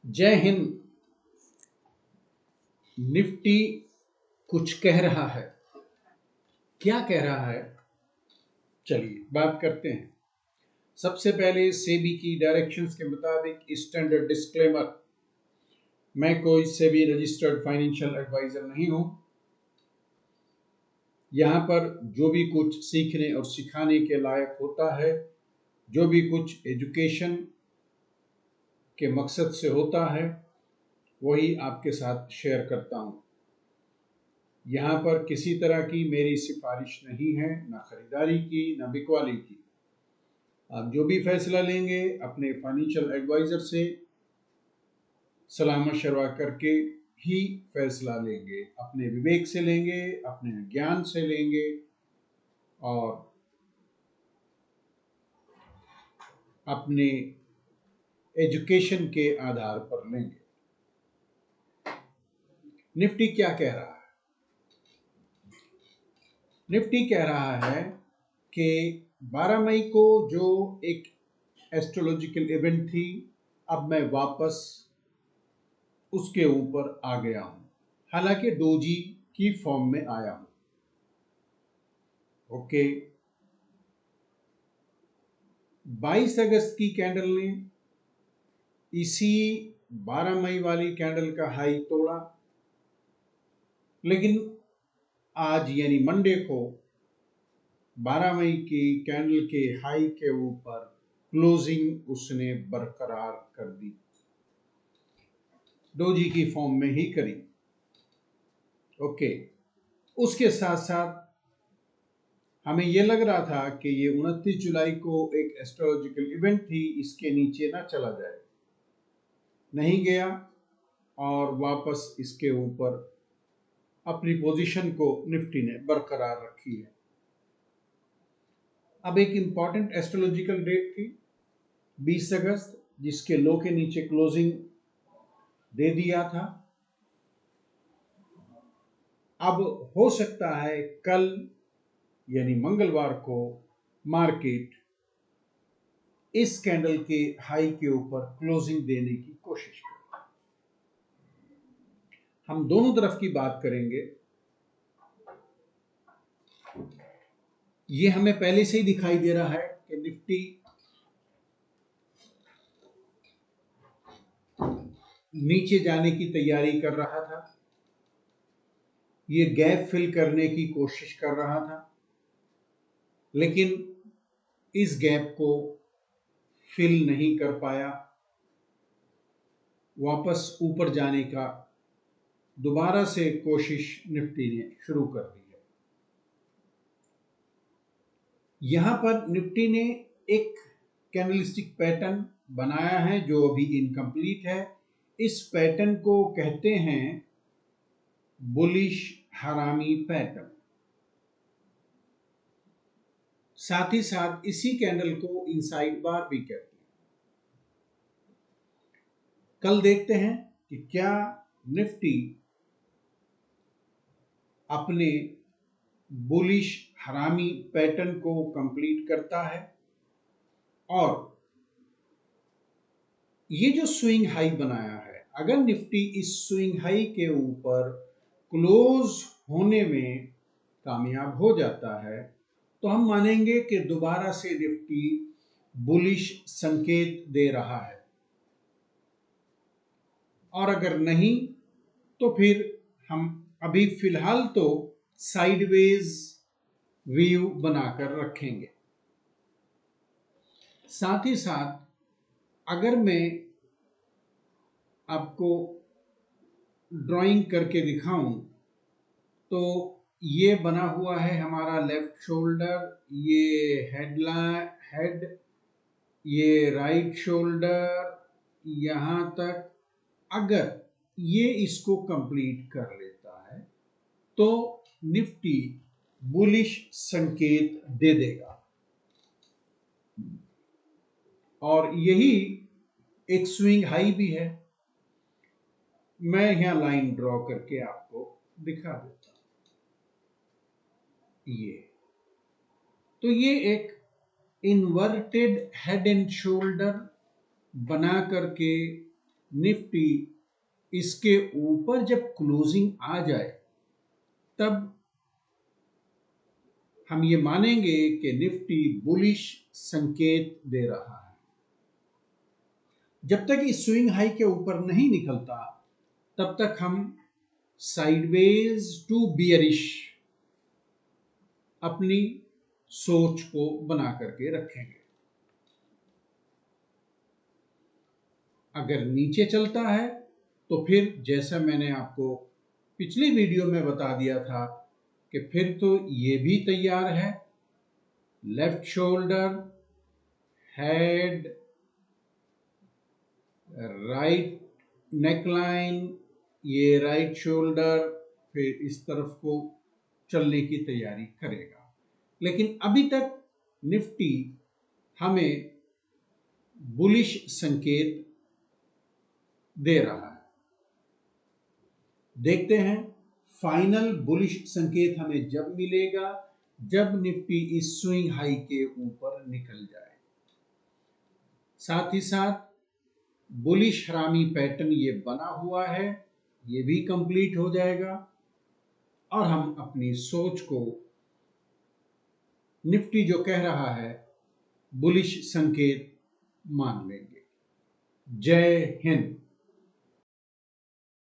जय हिंद। निफ्टी कुछ कह रहा है। क्या कह रहा है, चलिए बात करते हैं। सबसे पहले सेबी की डायरेक्शंस के मुताबिक स्टैंडर्ड डिस्क्लेमर, मैं कोई सेबी रजिस्टर्ड फाइनेंशियल एडवाइजर नहीं हूं। यहां पर जो भी कुछ सीखने और सिखाने के लायक होता है, जो भी कुछ एजुकेशन के मकसद से होता है, वही आपके साथ शेयर करता हूं। यहाँ पर किसी तरह की मेरी सिफारिश नहीं है, ना खरीदारी की, ना बिकवाली की। आप जो भी फैसला लेंगे अपने फाइनेंशियल एडवाइजर से सलाह मशवरा करके ही फैसला लेंगे, अपने विवेक से लेंगे, अपने ज्ञान से लेंगे और अपने एजुकेशन के आधार पर लेंगे। निफ्टी क्या कह रहा है? निफ्टी कह रहा है कि 12 मई को जो एक एस्ट्रोलॉजिकल इवेंट थी, अब मैं वापस उसके ऊपर आ गया हूं, हालांकि डोजी की फॉर्म में आया हूं। ओके, 22 अगस्त की कैंडल ने इसी 12 मई वाली कैंडल का हाई तोड़ा, लेकिन आज यानी मंडे को 12 मई की कैंडल के हाई के ऊपर क्लोजिंग उसने बरकरार कर दी, डोजी की फॉर्म में ही करी। ओके, उसके साथ साथ हमें यह लग रहा था कि ये 29 जुलाई को एक एस्ट्रोलॉजिकल इवेंट थी, इसके नीचे ना चला जाए, नहीं गया और वापस इसके ऊपर अपनी पोजीशन को निफ्टी ने बरकरार रखी है। अब एक इंपॉर्टेंट एस्ट्रोलॉजिकल डेट थी 20 अगस्त, जिसके लो के नीचे क्लोजिंग दे दिया था। अब हो सकता है कल यानी मंगलवार को मार्केट इस कैंडल के हाई के ऊपर क्लोजिंग देने की कोशिश करे। हम दोनों तरफ की बात करेंगे। ये हमें पहले से ही दिखाई दे रहा है कि निफ्टी नीचे जाने की तैयारी कर रहा था, ये गैप फिल करने की कोशिश कर रहा था, लेकिन इस गैप को फिल नहीं कर पाया। वापस ऊपर जाने का दोबारा से कोशिश निफ्टी ने शुरू कर दी है। यहां पर निफ्टी ने एक कैंडलस्टिक पैटर्न बनाया है जो अभी इनकम्प्लीट है। इस पैटर्न को कहते हैं बुलिश हरामी पैटर्न। साथ ही साथ इसी कैंडल को इनसाइड बार भी कहते हैं। कल देखते हैं कि क्या निफ्टी अपने बुलिश हरामी पैटर्न को कंप्लीट करता है और ये जो स्विंग हाई बनाया है, अगर निफ्टी इस स्विंग हाई के ऊपर क्लोज होने में कामयाब हो जाता है तो हम मानेंगे कि दोबारा से निफ्टी बुलिश संकेत दे रहा है, और अगर नहीं तो फिर हम अभी फिलहाल तो साइडवेज व्यू बनाकर रखेंगे। साथ ही साथ अगर मैं आपको ड्राइंग करके दिखाऊं तो ये बना हुआ है हमारा लेफ्ट शोल्डर, ये हेड, ये राइट शोल्डर, यहां तक। अगर ये इसको कंप्लीट कर लेता है तो निफ्टी बुलिश संकेत दे देगा, और यही एक स्विंग हाई भी है। मैं यहां लाइन ड्रॉ करके आपको दिखा देता हूं। ये एक इन्वर्टेड हेड एंड शोल्डर बना करके निफ्टी इसके ऊपर जब क्लोजिंग आ जाए तब हम ये मानेंगे कि निफ्टी बुलिश संकेत दे रहा है। जब तक इस स्विंग हाई के ऊपर नहीं निकलता तब तक हम साइडवेज टू बियरिश अपनी सोच को बना करके रखेंगे। अगर नीचे चलता है तो फिर जैसा मैंने आपको पिछली वीडियो में बता दिया था कि फिर तो ये भी तैयार है, left shoulder, head, right neckline, ये राइट शोल्डर फिर इस तरफ को चलने की तैयारी करेगा। लेकिन अभी तक निफ्टी हमें बुलिश संकेत दे रहा है। देखते हैं फाइनल बुलिश संकेत हमें जब मिलेगा जब निफ्टी इस स्विंग हाई के ऊपर निकल जाए। साथ ही साथ बुलिश हरामी पैटर्न ये बना हुआ है, ये भी कंप्लीट हो जाएगा और हम अपनी सोच को निफ्टी जो कह रहा है बुलिश संकेत मान लेंगे। जय हिंद।